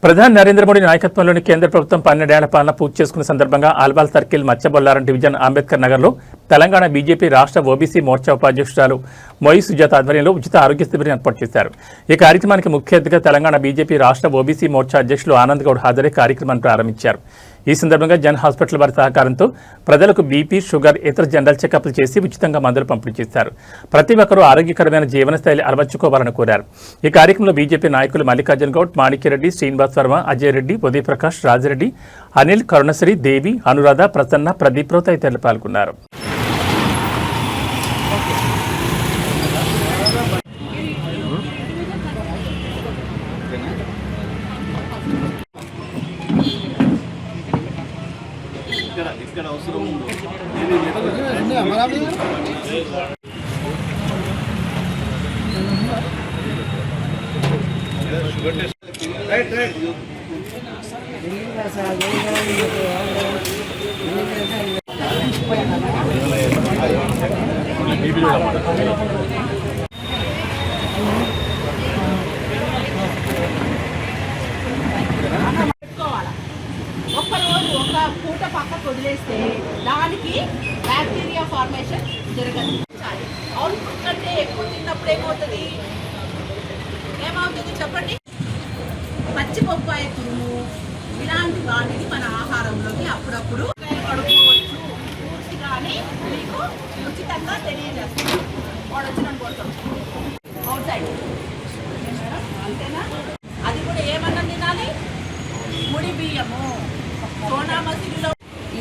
ప్రధాని నరేంద్ర మోడీ నాయకత్వంలోని కేంద్ర ప్రభుత్వం 12 ఏళ్ల పాలన పూర్తి చేసుకున్న సందర్భంగా ఆల్వాల్ సర్కిల్ మచ్చబొల్లారం డివిజన్ అంబేద్కర్ నగర్లో తెలంగాణ బీజేపీ రాష్ట్ర ఓబీసీ మోర్చా ఉపాధ్యక్షురాలు మొయి సుజాత ఆధ్వర్యంలో ఉచిత ఆరోగ్య శిబిరం ఏర్పాటు చేశారు. ఈ కార్యక్రమానికి ముఖ్య అతిథిగా తెలంగాణ బీజేపీ రాష్ట్ర ఓబీసీ మోర్చా అధ్యక్షులు ఆనంద్ గౌడ్ హాజరై కార్యక్రమాన్ని ప్రారంభించారు. ఈ సందర్భంగా జన్ హాస్పిటల్ వారి సహకారంతో ప్రజలకు బీపీ, షుగర్, ఇతర జనరల్ చెకప్లు చేసి ఉచితంగా మందులు పంపిణీ చేశారు. ప్రతి ఒక్కరూ ఆరోగ్యకరమైన జీవనశైలి అలవర్చుకోవాలని కోరారు. ఈ కార్యక్రమంలో బీజేపీ నాయకులు మల్లికార్జున్ గౌడ్, మాణిక్యరెడ్డి, శ్రీనివాస్ వర్మ, అజయ్ రెడ్డి, ఉదయ్ ప్రకాష్, రాజిరెడ్డి, అనిల్, కరుణశ్రీ, దేవి, అనురాధ, ప్రసన్న, ప్రదీప్ రావు తదితరులు పాల్గొన్నారు. ఇక్కడ అవసరం ఉంది. పూట పక్కకు వదిలేస్తే దానికి బ్యాక్టీరియా ఫార్మేషన్ జరగదు. అవుట్పుట్ కంటే ఎక్కువ తిన్నప్పుడు ఏమవుతుంది చెప్పండి. పచ్చి బొప్పాయి తురుము ఇలాంటి వాటిని మన ఆహారంలోకి అప్పుడప్పుడు పడుకోవచ్చు. పూర్తిగానే మీకు ఉచితంగా తెలియజేస్తాం. వాడు వచ్చిన కోసం అవుట్ సైడ్ అంతేనా? అది కూడా ఏమన్నా తినాలి, ముడి బియ్యము.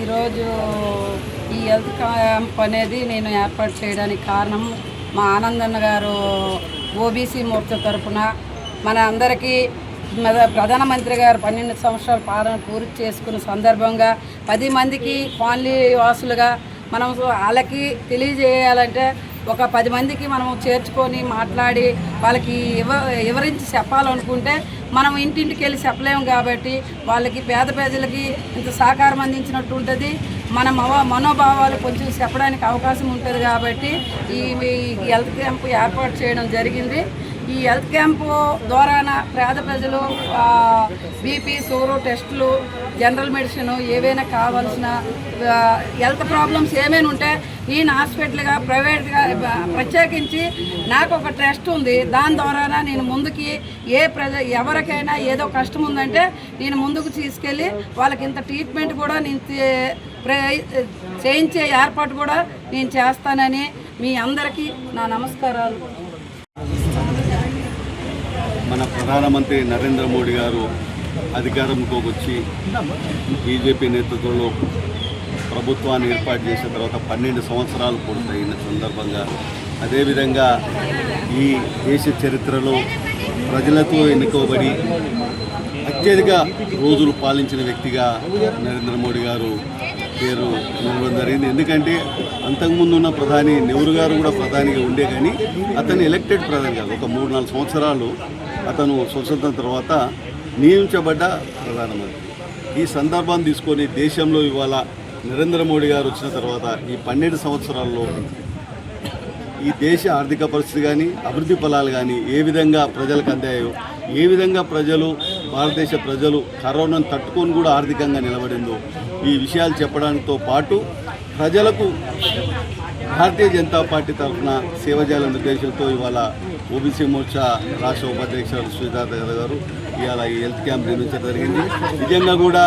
ఈరోజు ఈ హెల్త్ క్యాంప్ అనేది నేను ఏర్పాటు చేయడానికి కారణం మా ఆనందన్న గారు ఓబీసీ మోర్చా తరఫున మన అందరికీ ప్రధానమంత్రి గారు 12 సంవత్సరాల పాలన పూర్తి చేసుకున్న సందర్భంగా 10 మందికి కాలనీ వాసులుగా మనం వాళ్ళకి తెలియజేయాలంటే ఒక 10 మందికి మనం చేర్చుకొని మాట్లాడి వాళ్ళకి వివరించి చెప్పాలనుకుంటే మనం ఇంటింటికి వెళ్ళి చెప్పలేము. కాబట్టి వాళ్ళకి పేద ప్రజలకి ఇంత సహకారం అందించినట్టు ఉంటుంది. మన మనోభావాలు కొంచెం చెప్పడానికి అవకాశం ఉంటుంది. కాబట్టి ఈ హెల్త్ క్యాంప్ ఏర్పాటు చేయడం జరిగింది. ఈ హెల్త్ క్యాంపు ద్వారా పేద ప్రజలు బీపీ, షుగర్ టెస్టులు, జనరల్ మెడిసిన్ ఏవైనా కావాల్సిన హెల్త్ ప్రాబ్లమ్స్ ఏమైనా ఉంటే ఈయన హాస్పిటల్గా ప్రైవేట్గా ప్రత్యేకించి నాకు ఒక ట్రస్ట్ ఉంది. దాని ద్వారా నేను ముందుకి ఎవరికైనా ఏదో కష్టం ఉందంటే నేను ముందుకు తీసుకెళ్ళి వాళ్ళకి ఇంత ట్రీట్మెంట్ కూడా నేను చేయించే ఏర్పాటు కూడా నేను చేస్తానని మీ అందరికీ నా నమస్కారాలు. మన ప్రధానమంత్రి నరేంద్ర మోడీ గారు అధికారంలోకి వచ్చి బీజేపీ నేతృత్వంలో ప్రభుత్వాన్ని ఏర్పాటు చేసిన తర్వాత 12 సంవత్సరాలు పూర్తయిన సందర్భంగా, అదేవిధంగా ఈ దేశ చరిత్రలో ప్రజలతో ఎన్నుకోబడి అత్యధిక రోజులు పాలించిన వ్యక్తిగా నరేంద్ర మోడీ గారు పేరు నిలవడం జరిగింది. ఎందుకంటే అంతకుముందు ఉన్న ప్రధాని నెహ్రూ గారు కూడా ప్రధానిగా ఉండే, కానీ అతను ఎలక్టెడ్ ప్రధాని కాదు. ఒక 3-4 సంవత్సరాలు అతను స్వతంత్రం తర్వాత నియమించబడ్డ ప్రధానమంత్రి. ఈ సందర్భాన్ని తీసుకొని దేశంలో ఇవాళ నరేంద్ర మోడీ గారు వచ్చిన తర్వాత ఈ 12 సంవత్సరాల్లో ఈ దేశ ఆర్థిక పరిస్థితి కానీ, అభివృద్ధి ఫలాలు కానీ ఏ విధంగా ప్రజలకు అందాయో, ఏ విధంగా భారతదేశ ప్రజలు కరోనాను తట్టుకొని కూడా ఆర్థికంగా నిలబడిందో ఈ విషయాలు చెప్పడంతో పాటు ప్రజలకు భారతీయ జనతా పార్టీ తరఫున సేవ చేయాలనే ఉద్దేశంతో ఇవాళ ఓబీసీ మోర్చా రాష్ట్ర ఉపాధ్యక్షులు సుజాత గారు ఇవాళ ఈ హెల్త్ క్యాంప్ నిర్వహించడం జరిగింది. నిజంగా కూడా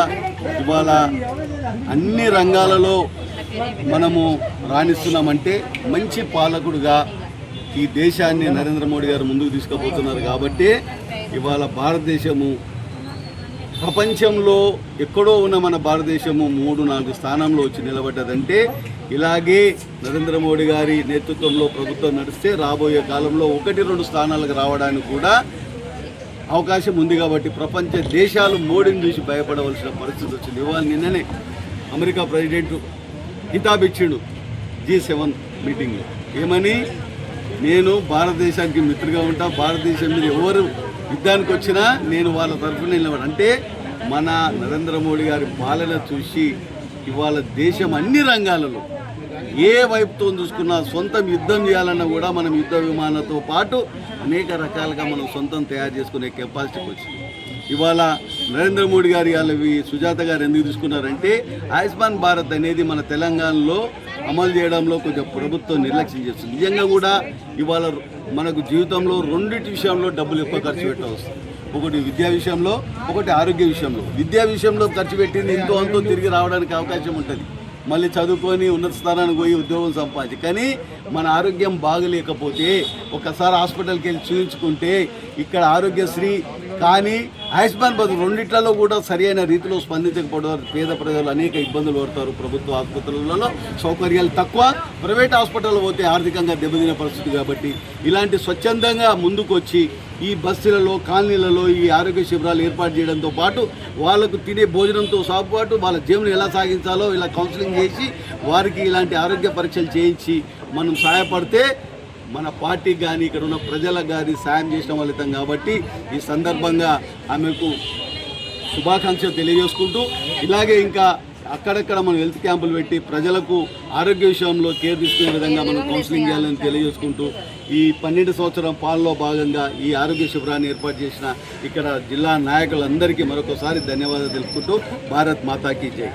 ఇవాళ అన్ని రంగాలలో మనము రాణిస్తున్నామంటే మంచి పాలకుడుగా ఈ దేశాన్ని నరేంద్ర మోడీ గారు ముందుకు తీసుకుపోతున్నారు. కాబట్టి ఇవాళ భారతదేశము ప్రపంచంలో ఎక్కడో ఉన్న మన భారతదేశము 3-4 స్థానంలో వచ్చి నిలబడ్డదంటే ఇలాగే నరేంద్ర మోడీ గారి నేతృత్వంలో ప్రభుత్వం నడిస్తే రాబోయే కాలంలో 1-2 స్థానాలకు రావడానికి కూడా అవకాశం ఉంది. కాబట్టి ప్రపంచ దేశాలు మోడీని చూసి భయపడవలసిన పరిస్థితి వచ్చింది. ఇవాళ నిన్ననే అమెరికా ప్రెసిడెంట్ కితాబిచ్చిండు G7 మీటింగ్లో. ఏమని? నేను భారతదేశానికి మిత్రుగా ఉంటా, భారతదేశం మీద ఎవరు యుద్ధానికి వచ్చినా నేను వాళ్ళ తరఫున నిలబడి. అంటే మన నరేంద్ర మోడీ గారి పాలన చూసి ఇవాళ దేశం అన్ని రంగాలలో ఏ వైపుతో చూసుకున్నా సొంతం యుద్ధం చేయాలన్నా కూడా మనం యుద్ధ విమానంతో పాటు అనేక రకాలుగా మనం సొంతం తయారు చేసుకునే కెపాసిటీకి వచ్చింది. ఇవాళ నరేంద్ర మోడీ గారు ఇవి సుజాత గారు ఎందుకు తీసుకున్నారంటే ఆయుష్మాన్ భారత్ అనేది మన తెలంగాణలో అమలు చేయడంలో కొంచెం ప్రభుత్వం నిర్లక్ష్యం చేస్తుంది. నిజంగా కూడా ఇవాళ మనకు జీవితంలో రెండింటి విషయంలో డబ్బులు ఎక్కువ ఖర్చు పెట్టవస్తుంది. ఒకటి విద్యా విషయంలో, ఒకటి ఆరోగ్య విషయంలో. విద్యా విషయంలో ఖర్చు పెట్టింది ఎంతో అంతో తిరిగి రావడానికి అవకాశం ఉంటుంది, మళ్ళీ చదువుకొని ఉన్నత స్థానానికి పోయి ఉద్యోగం సంపాదించి. కానీ మన ఆరోగ్యం బాగలేకపోతే ఒకసారి హాస్పిటల్కి వెళ్ళి చూపించుకుంటే ఇక్కడ ఆరోగ్యశ్రీ కానీ ఆయుష్మాన్ భారత్ రెండిట్లలో కూడా సరైన రీతిలో స్పందించకపోవడం పేద ప్రజలు అనేక ఇబ్బందులు పడతారు. ప్రభుత్వ ఆసుపత్రులలో సౌకర్యాలు తక్కువ, ప్రైవేట్ హాస్పిటల్లో పోతే ఆర్థికంగా దెబ్బతినే పరిస్థితి. కాబట్టి ఇలాంటి స్వచ్ఛందంగా ముందుకొచ్చి ఈ బస్సులలో, కాలనీలలో ఈ ఆరోగ్య శిబిరాలు ఏర్పాటు చేయడంతో పాటు వాళ్ళకు తినే భోజనంతో పాటు వాళ్ళ జీవనం ఎలా సాగించాలో ఇలా కౌన్సిలింగ్ చేసి వారికి ఇలాంటి ఆరోగ్య పరీక్షలు చేయించి మనం సహాయపడితే మన పార్టీకి కానీ ఇక్కడ ఉన్న ప్రజలకు కానీ సాయం చేసిన ఫలితం. కాబట్టి ఈ సందర్భంగా ఆమెకు శుభాకాంక్షలు తెలియజేసుకుంటూ ఇలాగే ఇంకా అక్కడక్కడ మనం హెల్త్ క్యాంపులు పెట్టి ప్రజలకు ఆరోగ్య విషయంలో కేర్ తీసుకునే విధంగా మనం కౌన్సిలింగ్ చేయాలని తెలియజేసుకుంటూ ఈ 12 సంవత్సరం పాలనలో భాగంగా ఈ ఆరోగ్య శిబిరాన్ని ఏర్పాటు చేసిన ఇక్కడ జిల్లా నాయకులందరికీ మరొకసారి ధన్యవాదాలు తెలుపుకుంటూ భారత్ మాతాకి జై.